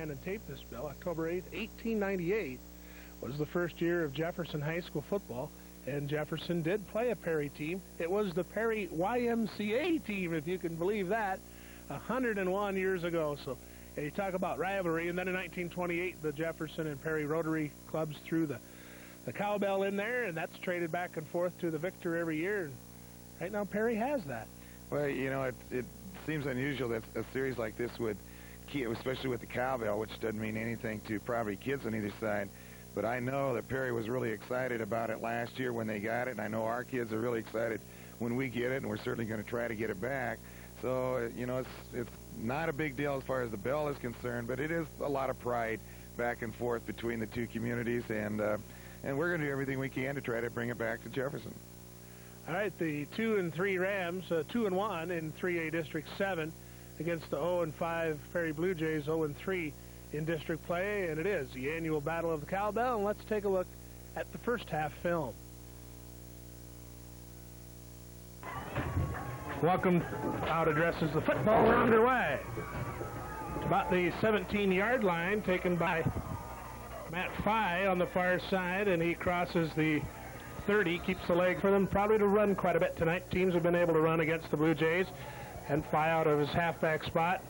Minnehan and taped this bill. October 8th, 1898 was the first year of Jefferson High School football, and Jefferson did play a Perry team. It was the Perry YMCA team, if you can believe that, 101 years ago. So you talk about rivalry. And then in 1928, the Jefferson and Perry Rotary clubs threw the cowbell in there, and that's traded back and forth to the victor every year. And right now, Perry has that. Well, you know, it seems unusual that a series like this would, especially with the cowbell, which doesn't mean anything to probably kids on either side. But I know that Perry was really excited about it last year when they got it, and I know our kids are really excited when we get it, and we're certainly going to try to get it back. So, you know, it's not a big deal as far as the bell is concerned, but it is a lot of pride back and forth between the two communities, and we're going to do everything we can to try to bring it back to Jefferson. All right, the 2-3 Rams, 2-1 in 3A District 7 against the 0-5 Perry Bluejays, 0-3 in district play, and it is the annual Battle of the Cowbell. And let's take a look at the first half film. Welcome out addresses the football. We're underway. It's about the 17-yard line, taken by Matt Fye on the far side, and he crosses the 30, keeps the leg for them, probably to run quite a bit tonight. Teams have been able to run against the Blue Jays, and Fye out of his halfback spot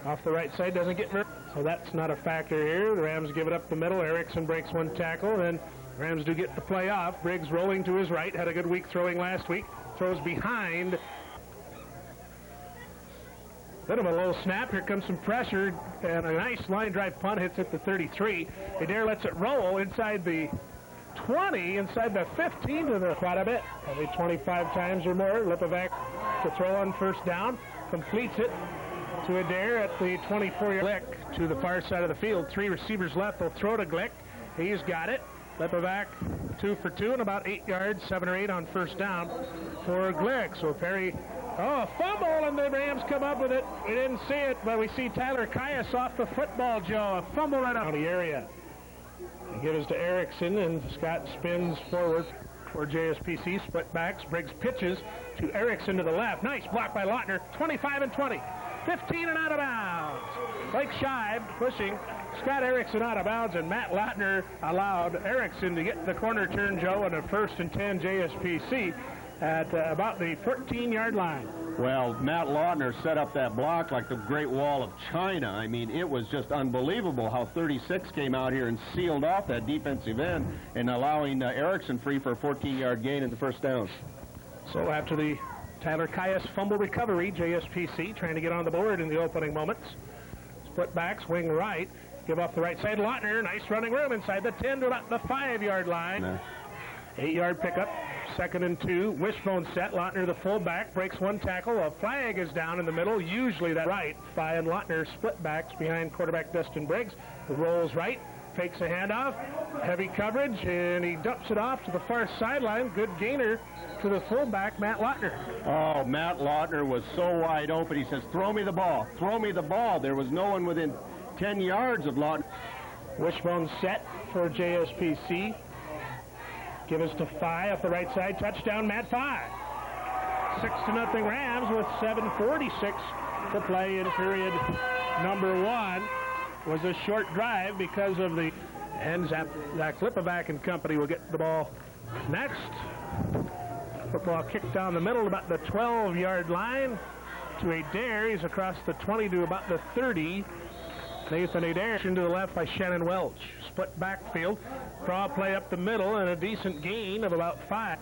off the right side doesn't get very, so that's not a factor here. The Rams give it up the middle. Erickson breaks one tackle, then the Rams do get the play off. Briggs rolling to his right, had a good week throwing last week, throws behind. Bit of a low snap. Here comes some pressure, and a nice line drive punt hits at the 33. Adair lets it roll inside the 20, inside the 15 to the quite a bit, probably 25 times or more. Lipovac to throw on first down, completes it to Adair at the 24-yard Glick to the far side of the field. 3 receivers left. They'll throw to Glick. He's got it. Lipovac 2 for 2 and about 8 yards, 7 or 8 on first down for Glick. So Perry, a fumble, and the Rams come up with it. We didn't see it, but we see Tyler Caius off the football, Joe. A fumble right out of the area. He gives to Erickson, and Scott spins forward for JSPC. Split backs. Briggs pitches to Erickson to the left. Nice block by Lautner. 25 and 20. 15 and out of bounds. Blake Scheib pushing Scott Erickson out of bounds, and Matt Lautner allowed Erickson to get the corner turn, Joe, on a 1st and 10 JSPC at about the 14-yard line. Well, Matt Lautner set up that block like the Great Wall of China. I mean, it was just unbelievable how 36 came out here and sealed off that defensive end and allowing Erickson free for a 14-yard gain in the first down. So after the Tyler Caius fumble recovery, JSPC trying to get on the board in the opening moments. Split backs, wing right, give off the right side. Lautner, nice running room inside the 10 to about the 5-yard line. 8-yard pickup, 2nd and 2. Wishbone set. Lautner, the fullback, breaks one tackle. A flag is down in the middle, usually that right. Fye and Lautner split backs behind quarterback Dustin Briggs. The rolls right, fakes a handoff, heavy coverage, and he dumps it off to the far sideline. Good gainer to the fullback, Matt Lautner. Oh, Matt Lautner was so wide open. He says, throw me the ball. Throw me the ball. There was no one within 10 yards of Lautner. Wishbone set for JSPC. Give us to Fye up the right side. Touchdown, Matt Fye. 6-0 Rams with 7:46 to play in period number 1. Was a short drive because of the and Zach Lipovac and company will get the ball next. Football kicked down the middle about the 12-yard line to Adair. He's across the 20 to about the 30. Nathan Adair to the left by Shannon Welch. Split backfield. Crawl play up the middle and a decent gain of about 5.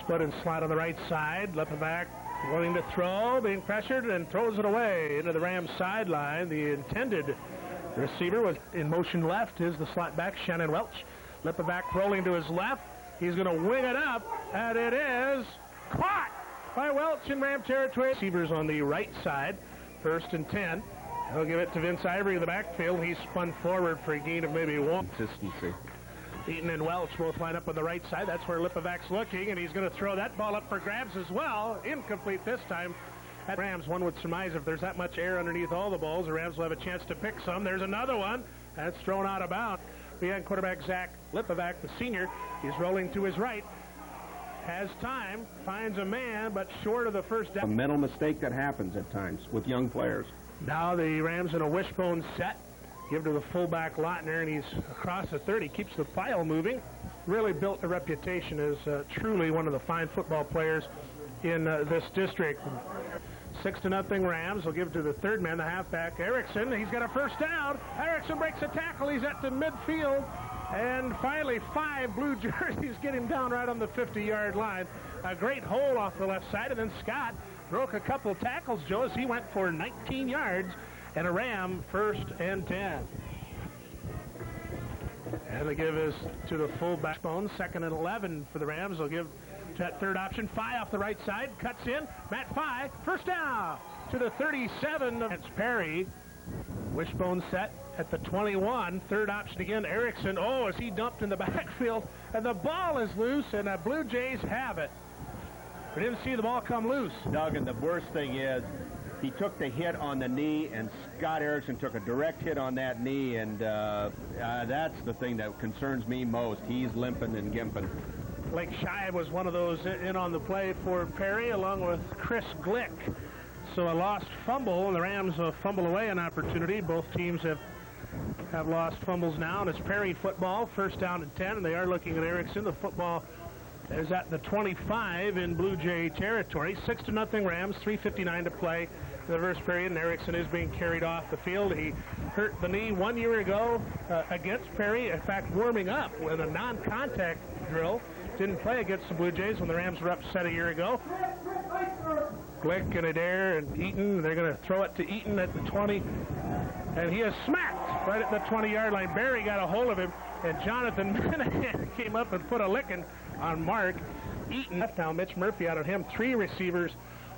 Split and slide on the right side. Lipovac willing to throw, being pressured, and throws it away into the Rams sideline. The intended receiver was in motion left is the slot back, Shannon Welch. Lipovac rolling to his left. He's going to wing it up, and it is caught by Welch in Ram territory. Receivers on the right side, 1st and 10. He'll give it to Vince Ivory in the backfield. He's spun forward for a gain of maybe 1. Consistency. Eaton and Welch both line up on the right side. That's where Lipovac's looking, and he's going to throw that ball up for grabs as well. Incomplete this time. At Rams, one would surmise if there's that much air underneath all the balls, the Rams will have a chance to pick some. There's another one. That's thrown out of bounds. Behind quarterback Zach Lipovac, the senior. He's rolling to his right. Has time, finds a man, but short of the first down. A mental mistake that happens at times with young players. Now the Rams in a wishbone set. Give to the fullback Lautner, and he's across the 30. Keeps the pile moving. Really built a reputation as truly one of the fine football players in this district. 6-0 Rams. Will give to the third man, the halfback, Erickson. He's got a first down. Erickson breaks a tackle. He's at the midfield. And finally, 5 blue jerseys get him down right on the 50-yard line. A great hole off the left side, and then Scott broke a couple tackles, Joe, as he went for 19 yards and a Ram 1st and 10. And they give this to the fullback, 2nd and 11 for the Rams. They'll give that third option. Fye off the right side, cuts in. Matt Fye, first down to the 37. It's Perry. Wishbone set at the 21. Third option again, Erickson. Oh, as he dumped in the backfield, and the ball is loose, and the Blue Jays have it. We didn't see the ball come loose. Doug, and the worst thing is he took the hit on the knee, and Scott Erickson took a direct hit on that knee, and that's the thing that concerns me most. He's limping and gimping. Blake Shive was one of those in on the play for Perry, along with Chris Glick. So a lost fumble, and the Rams fumble away an opportunity. Both teams have lost fumbles now, and it's Perry football, 1st down and 10, and they are looking at Erickson. The football is at the 25 in Blue Jay territory. 6-0 Rams, 3:59 to play in the first period, and Erickson is being carried off the field. He hurt the knee 1 year ago against Perry, in fact, warming up with a non-contact drill. Didn't play against the Blue Jays when the Rams were upset a year ago. Glick and Adair and Eaton, they're going to throw it to Eaton at the 20, and he is smacked right at the 20-yard line. Barry got a hold of him, and Jonathan Minnehan came up and put a licking on Mark. Eaton left now, Mitch Murphy out of him. 3 receivers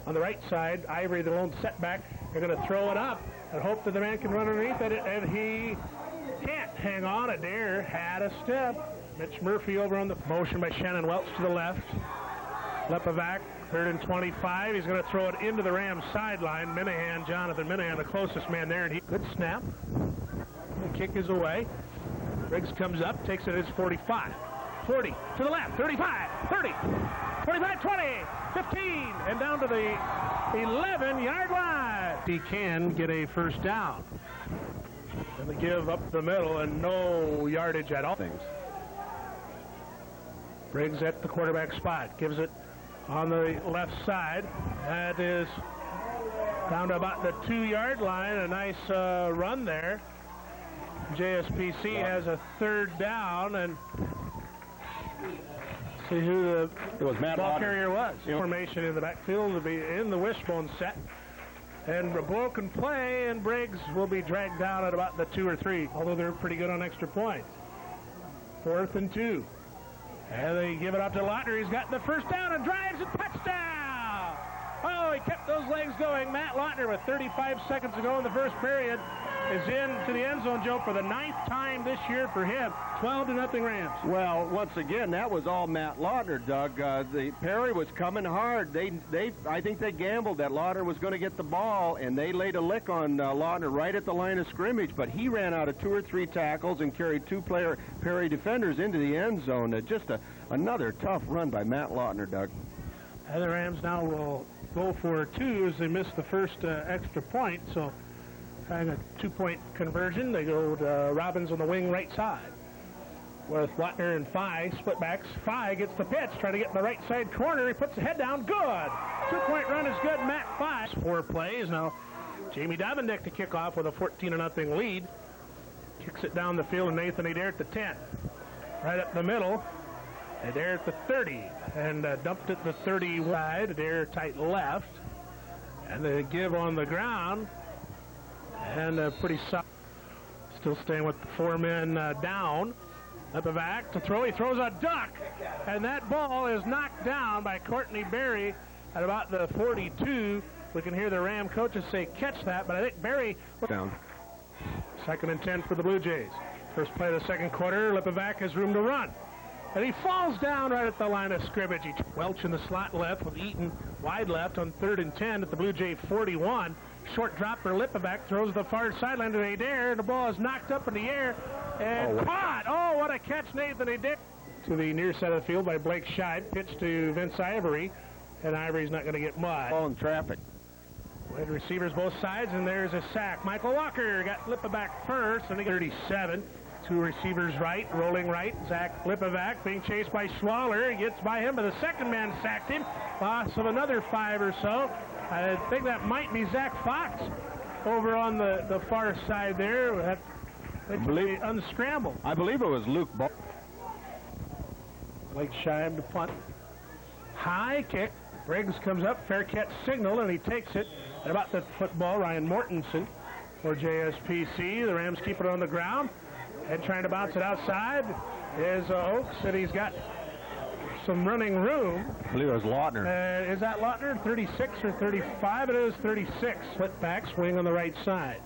on the right side. Ivory, the lone setback. They're going to throw it up and hope that the man can run underneath it, and he can't hang on. Adair had a step. Mitch Murphy over on the motion by Shannon Welch to the left. Lepovac, 3rd and 25. He's going to throw it into the Rams sideline. Minnehan, Jonathan Minnehan, the closest man there, and good snap. The kick is away. Briggs comes up, takes it at his 45. 40 to the left, 35, 30, 25, 20, 15, and down to the 11-yard line. He can get a first down. And they give up the middle and no yardage at all. Briggs at the quarterback spot, gives it on the left side. That is down to about the 2-yard line. A nice run there. JSPC has a 3rd down, and see who the ball carrier was. Formation in the backfield will be in the wishbone set. And a broken play, and Briggs will be dragged down at about the 2 or 3, although they're pretty good on extra points. 4th and 2. And they give it up to Lautner. He's got the first down and drives and touchdown! Oh, he kept those legs going. Matt Lautner, with 35 seconds to go in the first period, is into the end zone, Joe, for the 9th time this year for him. 12-0 Rams. Well, once again, that was all Matt Lautner, Doug. Perry was coming hard. I think they gambled that Lautner was going to get the ball, and they laid a lick on Lautner right at the line of scrimmage, but he ran out of 2 or 3 tackles and carried 2 Perry defenders into the end zone. Just another tough run by Matt Lautner, Doug. And the Rams now will go for 2 as they missed the first extra point, so trying a 2-point conversion. They go to Robbins on the wing right side with Lautner and Fye, split backs. Fye gets the pitch, trying to get in the right side corner. He puts the head down. Good. 2-point run is good. Matt Fye. 4 plays. Now Jamie Davendick to kick off with a 14-0 lead. Kicks it down the field, and Nathan Adair at the 10. Right up the middle. Adair at the 30. And dumped at the 30 wide. Adair tight left. And they give on the ground. And pretty soft. Still staying with the 4 men down. Lepovac to throw. He throws a duck. And that ball is knocked down by Courtney Berry at about the 42. We can hear the Ram coaches say, catch that. But I think Berry... Down. 2nd and 10 for the Blue Jays. First play of the second quarter. Lepovac has room to run. And he falls down right at the line of scrimmage. Welch in the slot left with Eaton wide left on 3rd and 10 at the Blue Jay 41. Short drop for Lepovac, throws the far sideline to Adair, and the ball is knocked up in the air and caught. Oh, what a catch, Nathan Adair. To the near side of the field by Blake Scheid. Pitch to Vince Ivory, and Ivory's not going to get much. Ball in traffic. Wide receivers both sides, and there's a sack. Michael Walker got Lipovac first, and he got 37. Two receivers right, rolling right. Zach Lipovac being chased by Schwaller. He gets by him, but the second man sacked him. Loss of another 5 or so. I think that might be Zach Fox over on the far side there. That unscrambled. I believe it was Luke Ball. Blake Scheib to punt. High kick. Briggs comes up, fair catch signal, and he takes it at about the football. Ryan Mortensen for JSPC. The Rams keep it on the ground and trying to bounce it outside is Oaks, and he's got some running room. I believe it was Lautner. Is that Lautner? 36 or 35? It is 36. Split back, swing on the right side.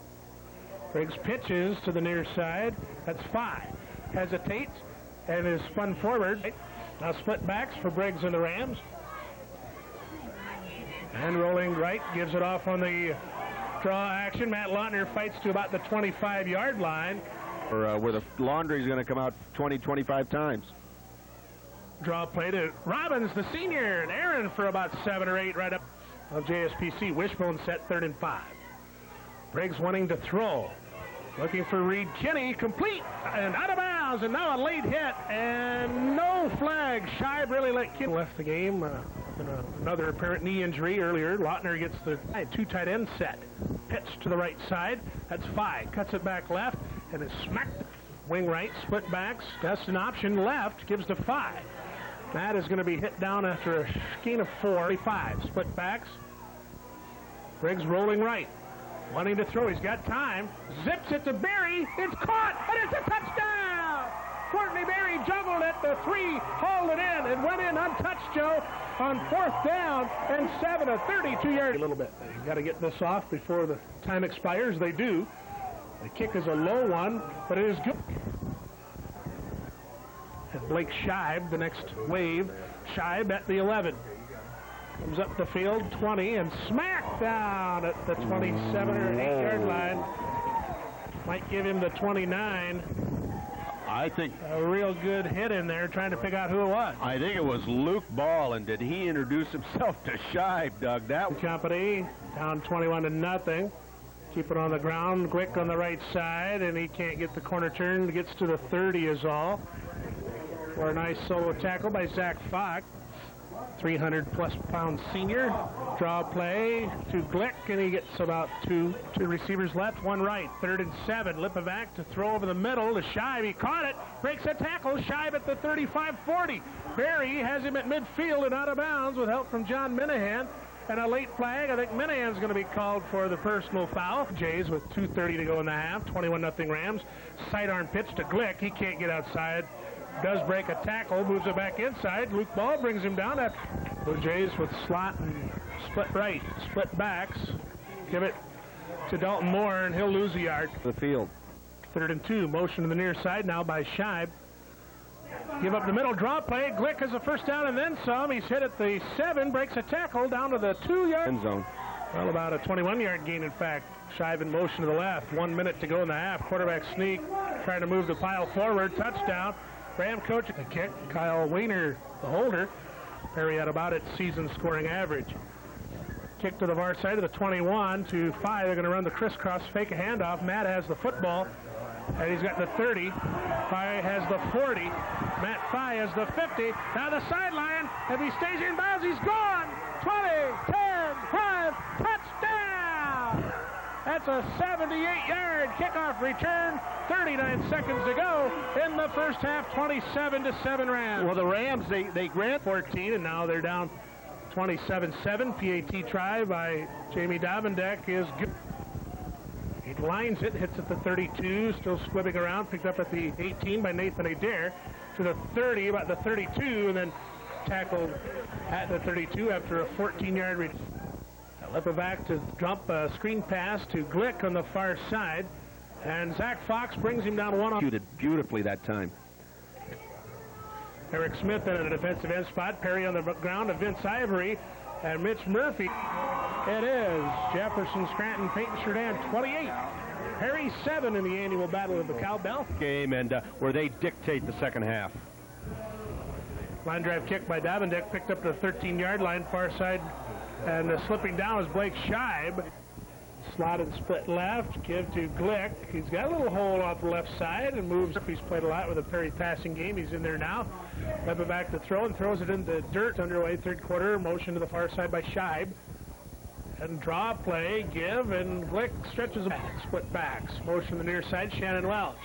Briggs pitches to the near side. That's 5. Hesitates and is spun forward. Now split backs for Briggs and the Rams. And rolling right, gives it off on the draw action. Matt Lautner fights to about the 25-yard line. Where the laundry is going to come out 20, 25 times. Draw play to Robbins, the senior, and Aaron for about 7 or 8 right up of JSPC. Wishbone set 3rd and 5. Briggs wanting to throw. Looking for Reed Kinney, complete and out of bounds, and now a late hit, and no flag. Scheib really let Kinney left the game. Another apparent knee injury earlier. Lautner gets the 2 tight end set. Pitch to the right side. That's 5. Cuts it back left, and it's smacked. Wing right, split backs. That's an option left, gives to 5. That is going to be hit down after a gain of 4. 5. Split backs. Briggs rolling right. Wanting to throw, he's got time. Zips it to Berry. It's caught, and it's a touchdown! Courtney Berry juggled it. The 3 hauled it in and went in untouched, Joe, on 4th down and 7, a 32-yard. A little bit. You've got to get this off before the time expires. They do. The kick is a low one, but it is good. And Blake Scheib, the next wave. Scheib at the 11. Comes up the field, 20, and smacked down at the 27 or 8-yard line. Might give him the 29. I think a real good hit in there, trying to figure out who it was. I think it was Luke Ball, and did he introduce himself to Scheib, Doug? That company down 21-0. Keep it on the ground. Glick on the right side, and he can't get the corner turn. Gets to the 30 is all. For a nice solo tackle by Zach Fox. 300-plus pound senior. Draw play to Glick, and he gets about 2 receivers left, 1 right. 3rd and 7. Lipovac to throw over the middle to Scheib. He caught it, breaks a tackle. Scheib at the 35-40. Berry has him at midfield and out of bounds with help from John Minnehan. And a late flag. I think Minnehan's going to be called for the personal foul. Jays with 2:30 to go in the half. 21-0 Rams. Sidearm pitch to Glick. He can't get outside. Does break a tackle, moves it back inside. Luke Ball brings him down. Blue Jays with slot and split right, split backs. Give it to Dalton Moore, and he'll lose a yard. The field. 3rd and 2. Motion to the near side now by Scheib. Give up the middle, draw play. Glick has a first down and then some. He's hit at the 7, breaks a tackle down to the 2-yard end zone. Well, about a 21-yard gain, in fact. Scheib in motion to the left. 1 minute to go in the half. Quarterback sneak, trying to move the pile forward. Touchdown. Ram coach the kick. Kyle Weiner, the holder. Perry at about its season scoring average. Kick to the far side of the 21 to 5. They're going to run the crisscross, fake a handoff. Matt has the football, and he's got the 30. Fye has the 40. Matt Fye has the 50. Now the sideline. If he stays in bounds, he's gone. 20, 10, 5, touchdown! That's a 78-yard kickoff return. 39 seconds to go in the first half. 27-7 Rams. Well, the Rams, they grant 14, and now they're down 27-7. PAT try by Jamie Davendek is good. He lines it, hits at the 32, still squibbing around, picked up at the 18 by Nathan Adair, to the 30, about the 32, and then tackled at the 32 after a 14-yard return. Lipovac to jump a screen pass to Glick on the far side, and Zach Fox brings him down one. Shooted beautifully that time. Eric Smith in a defensive end spot. Perry on the ground to Vince Ivory and Mitch Murphy. It is Jefferson, Scranton, Peyton Sheridan 28. Perry 7 in the annual Battle of the Cowbell Game, and where they dictate the second half. Line drive kick by Davendek, picked up to the 13-yard line, far side And slipping down is Blake Scheib. Slotted split left, give to Glick. He's got a little hole off the left side and moves up. He's played a lot with a Perry passing game. He's in there now. Left it back to throw and throws it in the dirt. Underway, third quarter. Motion to the far side by Scheib. And draw play, give, and Glick stretches back. Split backs. Motion to the near side, Shannon Welch.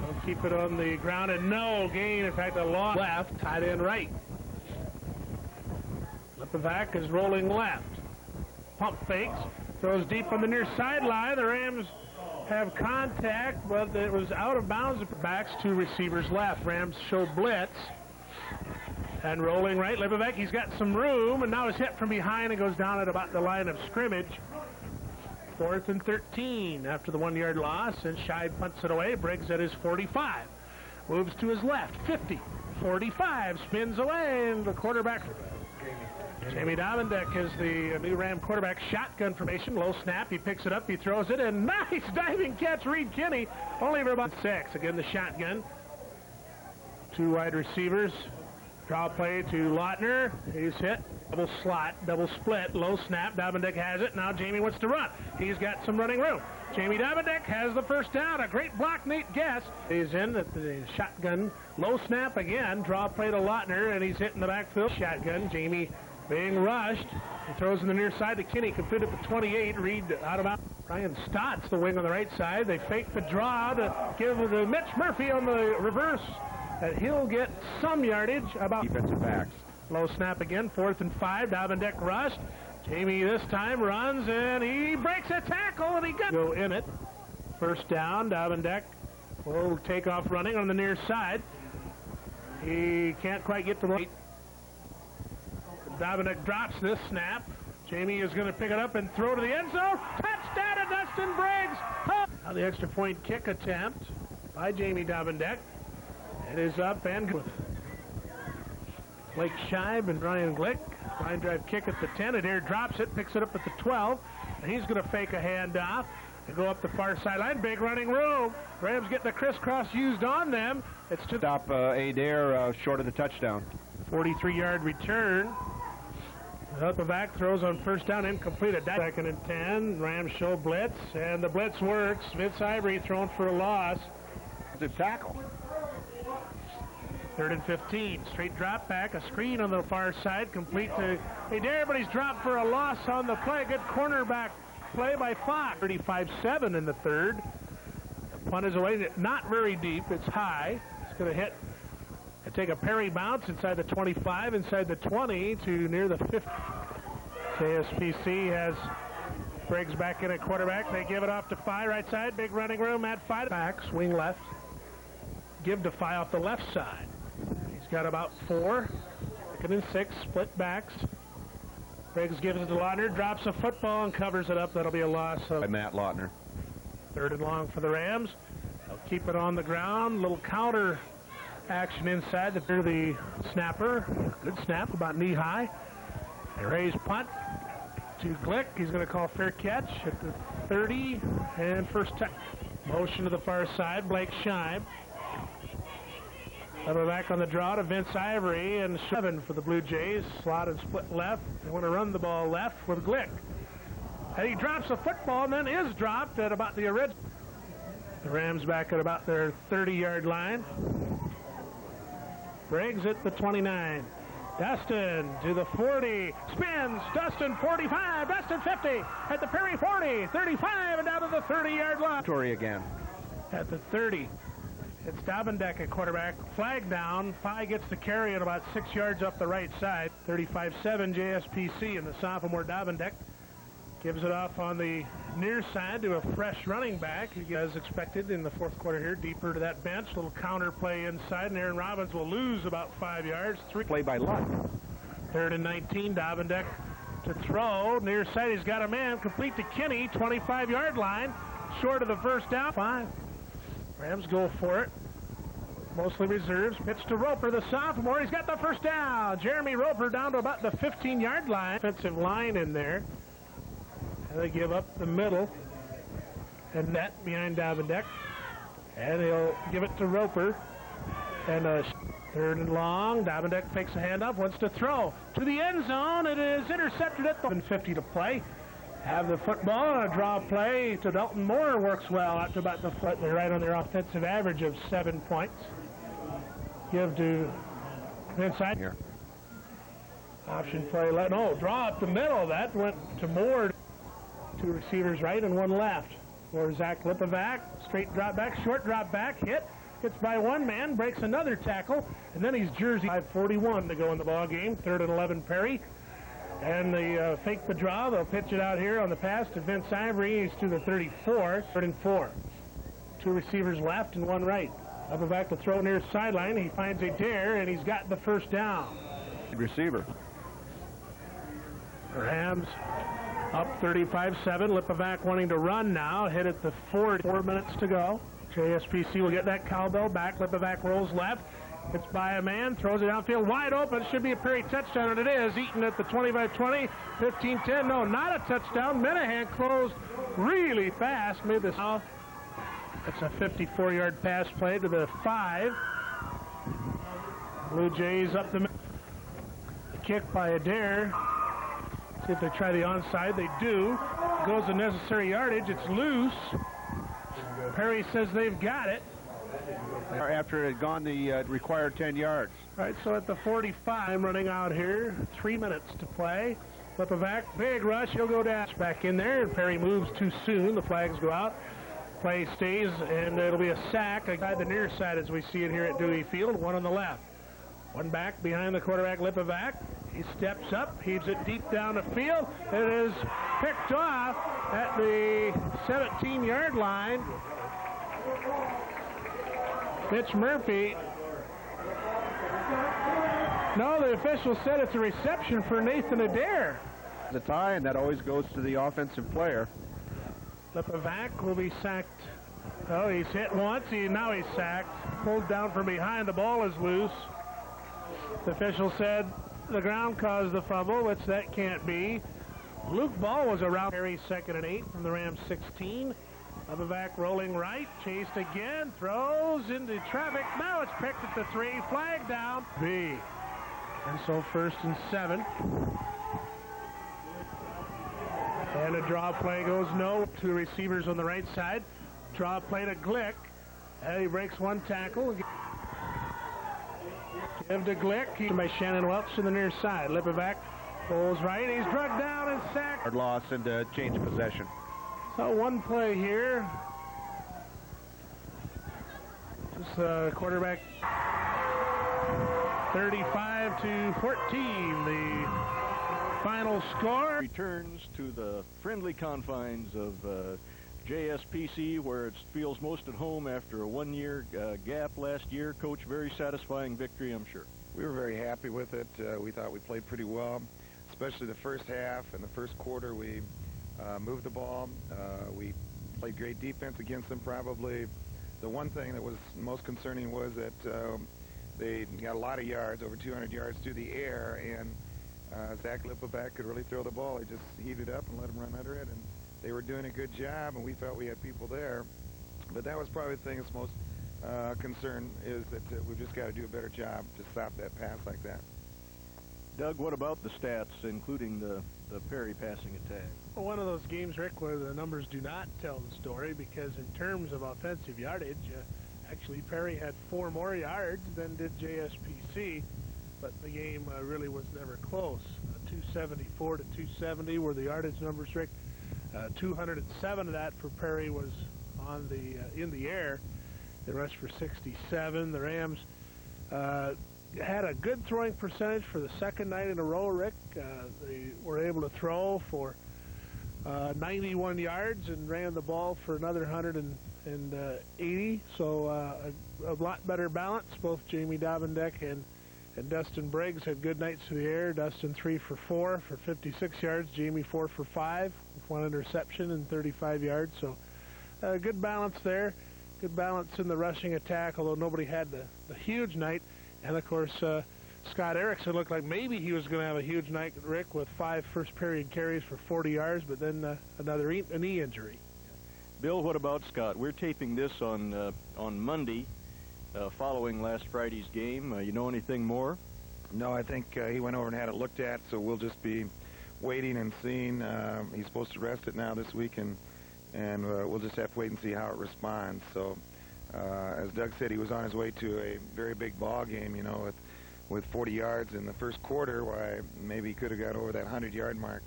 They'll keep it on the ground and no gain. In fact, a long left, tied in right. Lepovac is rolling left. Pump fakes. Throws deep on the near sideline. The Rams have contact, but it was out of bounds. Backs to receivers left. Rams show blitz. And rolling right. Lepovac, he's got some room, and now is hit from behind and goes down at about the line of scrimmage. 4th and 13 after the 1-yard loss, and Scheib punts it away. Briggs at his 45. Moves to his left. 50. 45. Spins away, and the quarterback... Jamie Davendek is the new Ram quarterback. Shotgun formation, low snap. He picks it up, he throws it, and nice diving catch, Reed Kinney. Only for about 6. Again, the shotgun. 2 wide receivers. Draw play to Lautner. He's hit. Double slot, double split, low snap. Davendek has it. Now Jamie wants to run. He's got some running room. Jamie Davendek has the first down. A great block, Nate Guess. He's in at the shotgun. Low snap again. Draw play to Lautner, and he's hit in the backfield. Shotgun. Jamie being rushed. He throws in the near side to Kinney. Completed at the 28. Reed out of bounds. Ryan Stotts, the wing on the right side. They fake the draw to give to Mitch Murphy on the reverse. He'll get some yardage. About defensive backs. Low snap again. 4th and 5. Davendek rushed. Jamie this time runs, and he breaks a tackle, and he got go in it. First down. Davendek will take off running on the near side. He can't quite get the right. Davendek drops this snap. Jamie is going to pick it up and throw to the end zone. Touchdown to Dustin Briggs. Oh. Now the extra point kick attempt by Jamie Davendek. It is up and good. Blake Scheib and Ryan Glick. Line drive kick at the 10. Adair drops it, picks it up at the 12. And he's going to fake a handoff and go up the far sideline. Big running room. Rams getting the crisscross used on them. It's to stop Adair short of the touchdown. 43-yard return. Lepovac throws on first down, incomplete. 2nd and 10. Rams show blitz, and the blitz works. Vince Ivory thrown for a loss. It's a tackle. 3rd and 15. Straight drop back. A screen on the far side. Complete to Adair, but he's dropped for a loss on the play. Good cornerback play by Fox. 35-7 in the 3rd. The punt is away. Not very deep. It's high. It's going to hit and take a Perry bounce inside the 25, inside the 20 to near the 50. JSPC has Briggs back in at quarterback. They give it off to Fye, right side. Big running room at 5. Back, swing left. Give to Fye off the left side. He's got about 4. 2nd and 6, split backs. Briggs gives it to Lautner, drops a football and covers it up. That'll be a loss of by Matt Lautner. 3rd and long for the Rams. They'll keep it on the ground. Little counter action inside the snapper. Good snap, about knee high. They raise punt to Glick. He's going to call fair catch at the 30 and first time. Motion to the far side. Blake Scheib. Back on the draw to Vince Ivory, and 7 for the Blue Jays. Slot and split left. They want to run the ball left with Glick. And he drops a football and then is dropped at about the original. The Rams back at about their 30-yard line. Briggs at the 29. Dustin to the 40. Spins. Dustin 45. Dustin 50. At the Perry 40. 35 and down to the 30-yard line. Tory again. At the 30. It's Davendek at quarterback. Flag down. Fye gets the carry at about 6 yards up the right side. 35-7 JSPC, and the sophomore Davendek gives it off on the near side to a fresh running back. As expected in the 4th quarter here, deeper to that bench. Little counter play inside, and Aaron Robbins will lose about 5 yards. Play by luck. 3rd and 19, Davendek to throw. Near side, he's got a man. Complete to Kinney, 25-yard line. Short of the first down. 5. Rams go for it. Mostly reserves. Pitch to Roper, the sophomore. He's got the first down. Jeremy Roper down to about the 15-yard line. Offensive line in there. And they give up the middle. And net behind Davendek. And he'll give it to Roper. And third and long. Diamondback takes a handoff, wants to throw to the end zone. It is intercepted at the 50 to play. Have the football and a draw play to Dalton Moore works well out to about the foot. They're right on their offensive average of 7 points. Give to inside here. Option play. Draw up the middle. That went to Moore. 2 receivers right and 1 left. For Zach Lipovac. Straight drop back, short drop back, hit. Gets by 1 man, breaks another tackle, and then he's jersey 5:41 to go in the ball game. 3rd and 11 Perry. And they fake the draw. They'll pitch it out here on the pass to Vince Ivory. He's to the 34. 3rd and 4. 2 receivers left and 1 right. Lipovac to throw near sideline. He finds a dare, and he's got the first down. Receiver. Rams up 35-7. Lipovac wanting to run now. Hit at the 4 minutes to go. JSPC will get that cowbell back. Lipovac rolls left. It's by a man. Throws it downfield. Wide open. It should be a Perry touchdown, and it is. Eaton at the 25-20. 15-10. No, not a touchdown. Minnehan closed really fast. Made this. It's a 54-yard pass play to the 5. Bluejays up the middle. Kick by Adair. See if they try the onside. They do. Goes the necessary yardage. It's loose. Perry says they've got it. After it had gone the required 10 yards. Right, so at the 45, running out here. 3 minutes to play. Lipovac, big rush. He'll go dash back in there. And Perry moves too soon. The flags go out. Play stays, and it'll be a sack. By the near side as we see it here at Dewey Field. 1 on the left. 1 back behind the quarterback, Lipovac. He steps up, heaves it deep down the field. It is picked off at the 17-yard line. Mitch Murphy. No, the official said it's a reception for Nathan Adair. The tie, and that always goes to the offensive player. Lipovac will be sacked. Oh, he's hit once. Now he's sacked. Pulled down from behind. The ball is loose. The official said the ground caused the fumble, which that can't be. Luke Ball was around. Perry 2nd and 8 from the Rams 16. Lipovac rolling right, chased again, throws into traffic. Now it's picked at the 3, flag down. B. And so 1st and 7. And a draw play goes no. 2 receivers on the right side. Draw play to Glick. And he breaks 1 tackle. Give to Glick. By Shannon Welch to the near side. Lipovac pulls right. He's drugged down and sacked. Hard loss and change of possession. So 1 play here. Just quarterback 35-14. The final score. Returns to the friendly confines of JSPC, where it feels most at home after a 1-year gap last year. Coach, very satisfying victory, I'm sure. We were very happy with it. We thought we played pretty well, especially the first half. In the first quarter, we moved the ball. We played great defense against them. Probably the one thing that was most concerning was that they got a lot of yards, over 200 yards through the air, and Zach Lipovac could really throw the ball. He just heaved it up and let him run under it, and they were doing a good job, and we felt we had people there. But that was probably the thing that's most concerned, is that we've just got to do a better job to stop that pass like that. Doug, what about the stats, including the Perry passing attack? Well, one of those games, Rick, where the numbers do not tell the story, because in terms of offensive yardage, actually Perry had 4 more yards than did JSPC, but the game really was never close. 274 to 270 were the yardage numbers, Rick. 207 of that for Perry was on the in the air. They rushed for 67. The Rams had a good throwing percentage for the 2nd night in a row, Rick. They were able to throw for 91 yards and ran the ball for another 180. So a lot better balance. Both Jamie Davendeck and Dustin Briggs had good nights to the air. Dustin 3 for 4 for 56 yards. Jamie 4 for 5 with 1 interception and 35 yards. So good balance there. Good balance in the rushing attack, although nobody had the huge night. And, of course, Scott Erickson looked like maybe he was going to have a huge night, Rick, with 5 first-period carries for 40 yards, but then another knee injury. Bill, what about Scott? We're taping this on Monday, following last Friday's game. You know anything more? No, I think he went over and had it looked at, so we'll just be waiting and seeing. He's supposed to rest it now this week, and we'll just have to wait and see how it responds. So, as Doug said, he was on his way to a very big ball game, you know, with 40 yards in the first quarter. Why, maybe he could have got over that 100-yard mark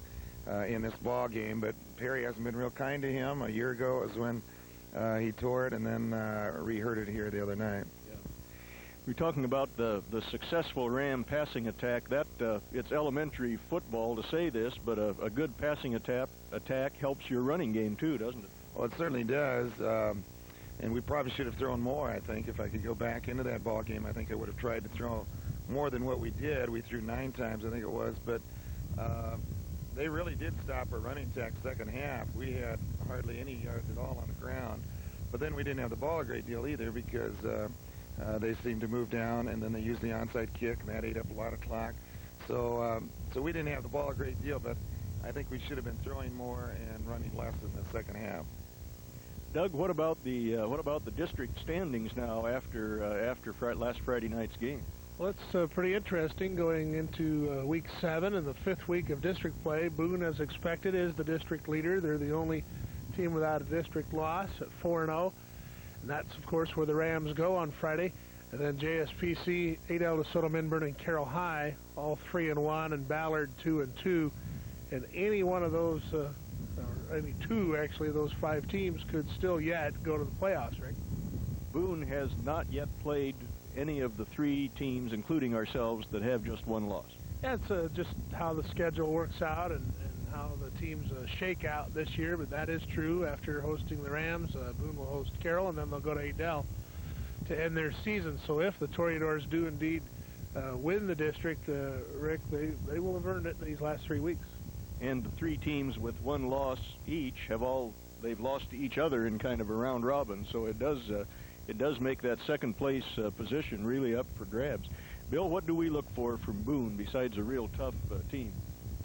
in this ball game. But Perry hasn't been real kind to him. A year ago it was when he tore it, and then re-hurt it here the other night. We're talking about the successful Ram passing attack. That it's elementary football to say this, but a good passing attack helps your running game too, doesn't it? Well, it certainly does. And we probably should have thrown more, I think. If I could go back into that ball game, I think I would have tried to throw more than what we did. We threw 9 times, I think it was. But they really did stop our running attack second half. We had hardly any yards at all on the ground. But then we didn't have the ball a great deal either, because they seemed to move down, and then they used the onside kick, and that ate up a lot of clock. So we didn't have the ball a great deal, but I think we should have been throwing more and running less in the second half. Doug, what about the district standings now after last Friday night's game? Well, it's pretty interesting going into week 7 and the 5th week of district play. Boone, as expected, is the district leader. They're the only team without a district loss at 4-0. And that's, of course, where the Rams go on Friday. And then JSPC, Adel, DeSoto, Minburn, and Carroll High, all 3-1, and Ballard 2-2. And any one of those, or any two, actually, of those 5 teams could still yet go to the playoffs, Rick. Boone has not yet played any of the 3 teams, including ourselves, that have just 1 loss. Yeah, it's just how the schedule works out and how the teams shake out this year, but that is true. After hosting the Rams, Boone will host Carroll, and then they'll go to Adel to end their season. So if the Toreadors do indeed win the district, Rick, they will have earned it these last 3 weeks. And the 3 teams with 1 loss each they've lost to each other in kind of a round robin. So it does make that second place position really up for grabs. Bill, what do we look for from Boone besides a real tough team?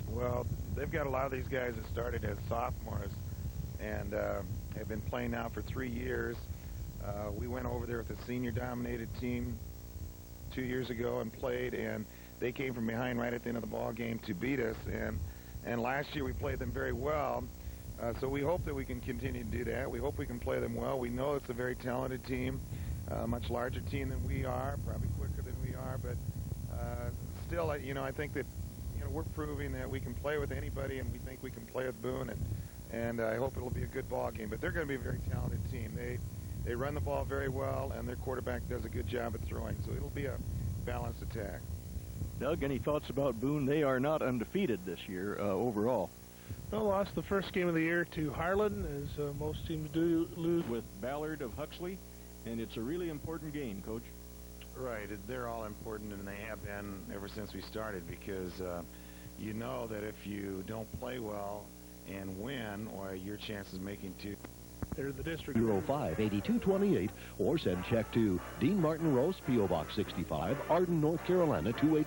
Well, they've got a lot of these guys that started as sophomores and have been playing now for 3 years. We went over there with a senior-dominated team 2 years ago and played, and they came from behind right at the end of the ball game to beat us. And last year we played them very well, so we hope that we can continue to do that. We hope we can play them well. We know it's a very talented team, a much larger team than we are, probably quicker than we are, but still, you know, I think that we're proving that we can play with anybody, and we think we can play with Boone, and I hope it'll be a good ball game. But they're going to be a very talented team. They run the ball very well, and their quarterback does a good job at throwing, so it'll be a balanced attack. Doug, any thoughts about Boone? They are not undefeated this year overall. Well, lost the first game of the year to Harlan, as most teams do lose. With Ballard of Huxley, and it's a really important game, Coach. Right. They're all important, and they have been ever since we started, because you know that if you don't play well and win, or your chances of making 2. They're the district. 05-8228, or send check to Dean Martin Roast, P.O. Box 65, Arden, North Carolina 28.